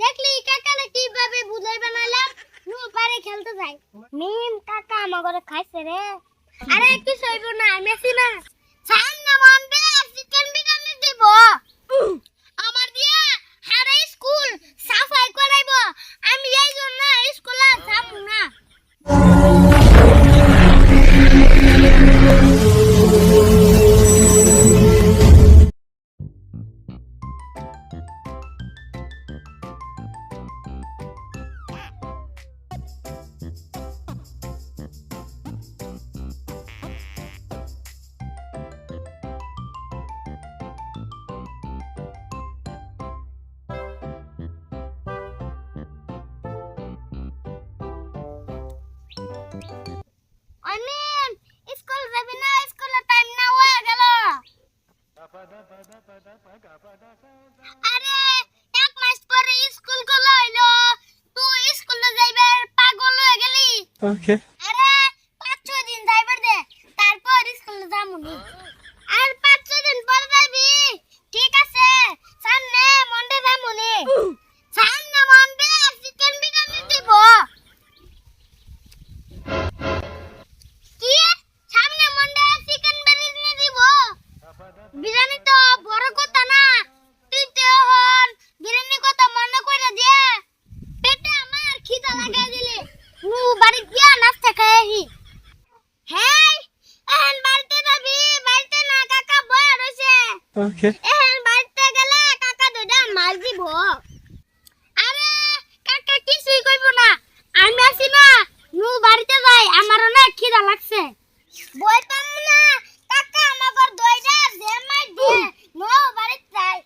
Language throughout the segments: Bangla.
দেখলি কাকারে কিভাবে বুঝাই বানালাম নু পারে খেলতে যাই মিম কাকা আমার ঘরে খাইছে রে আরে কি সইব না আমি আছি না সামনে মন্ডে চিকেন বিরিয়ানি দিব আমার দিয়া হারে স্কুল সাফাই করাইবো আমি এই জন্য স্কুলে যাব না অনিম স্কুল যাবি না স্কুলের টাইম না হয়ে গেল আরে এক মাস পরে স্কুল খোলা হইলো তুই স্কুলে যাইবার পাগল হয়ে গেলি ওকে আরে 5-6 দিন যাইবার দে তারপর স্কুলে যামুনি আর 5-6 দিন পর যাবি ঠিক আছে সামনে মন্ডে যামুনি সামনে মন্ডে চিকেন বিরিয়ানি দিব কি সামনে মন্ডে চিকেন বিরিয়ানি দিব বিরিয়ানি তো বড় কথা না তুই তো হন বিরিয়ানি কথা মনে করে দে পেটে আমার খিদা লাগা দিলে নু বাড়ি গিয়া নাস্তা খাইহি হেই এখন বাড়িতে যাবি বাড়িতে না কাকা বয়া রইছে ওকে এখন বাড়িতে গেলে কাকা দুইটা মাছ দিব আরে কাকা কিছুই কইব না আমি আছি না নু বাড়িতে যাই আমার অনেক খিদা লাগছে বই পাম না কাকা আমার দইটা দে মাই দে নু বাড়িতে যাই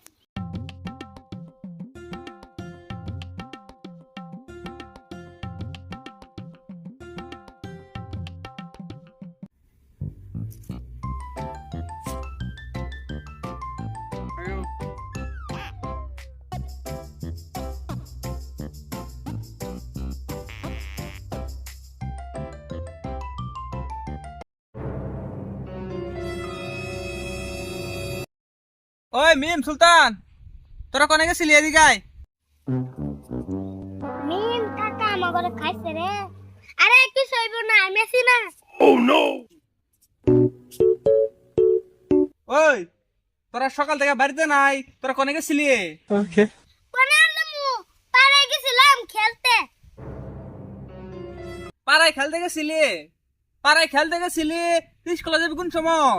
ওই মিম সুলতান তোরা কোনে গেছিলি এদিকে আয় মিম কাকা আমার ঘরে খাইছে রে আরে কি সইব না আমি আছি না ওই তোরা সকাল থেকে বাড়িতে নাই তোরা কোনে গেছিলি ওকে কোনে আনলামু পারে গেছিলাম খেলতে পাড়ায় খেলতে গেছিলি পাড়ায় খেলতে গেছিলি তুই স্কুলে যাবি কোন সময়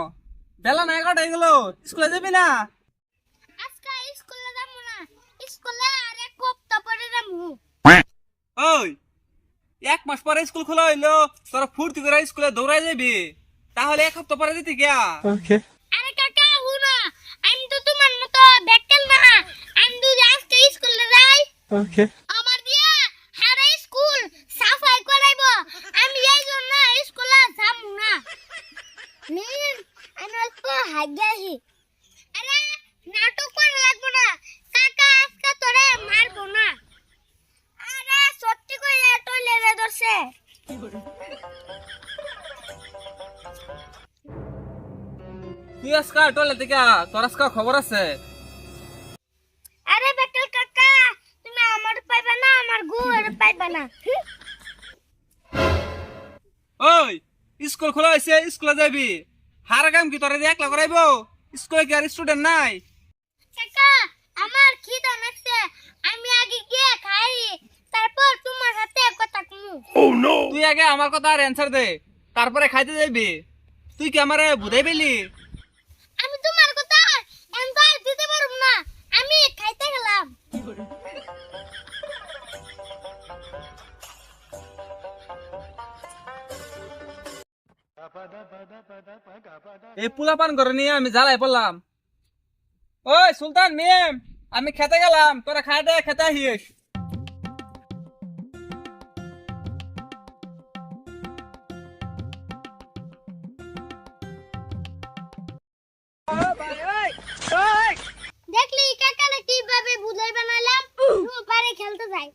বেলা না 11টা হয়ে গেল স্কুলে যাবি না আজকে স্কুলে যাবো না স্কুলে আরে কোপ্তা পড়ে যাবো ওই 1 মাস পরে স্কুল খোলা হইলো তোরা ফুর্তি করে স্কুলে দৌড়াই যাবি তাহলে 1 সপ্তাহ পরে যেতে গিয়া ওকে আরে কাকা হুনা আমি তো তোমার মতো বেকার না আমি যদি আজকে স্কুলে যাই ওকে আমার দিয়া হারে স্কুল সাফাই করাইবো আমি এই জন্য স্কুলে যাবো না মিম আমি অল্প হাগিয়াহি আরে নাটক করা লাগবো না কাকা আজকে তোরে মারবো না আরে সত্যি কইলে টয়লেটে ধরছে তুই আজকা টলে থেকে তোর আজকা খবর আছে আরে বেটাল কাকা তুমি আমার পাইবা না আমার গুয়ের পাইবা না ওই স্কুল খোলা হয়েছে স্কুলে যাবি হার কাম কি তোরা দিয়ে একলা করাইবো স্কুলে কি আর স্টুডেন্ট নাই কাকা আমার খিদা লাগছে আমি আগে গিয়ে খাই তারপর তোমার সাথে কথা কমু তুই আগে আমার কথা আর অ্যানসার দে তারপরে খাইতে যাবি তুই কি আমারে বুঝাই পেলি আমি তোমার কথা এনজার দিতে পারব না আমি খাইতে গেলাম এই পোলাপান করে নিয়ে আমি জ্বালাই পড়লাম ওই সুলতান মিম আমি খেতে গেলাম তোরা খাইতে খেতে আহিস দেখলি কাকারে কিভাবে বুঝাই বানালাম নু পারে খেলতে যাই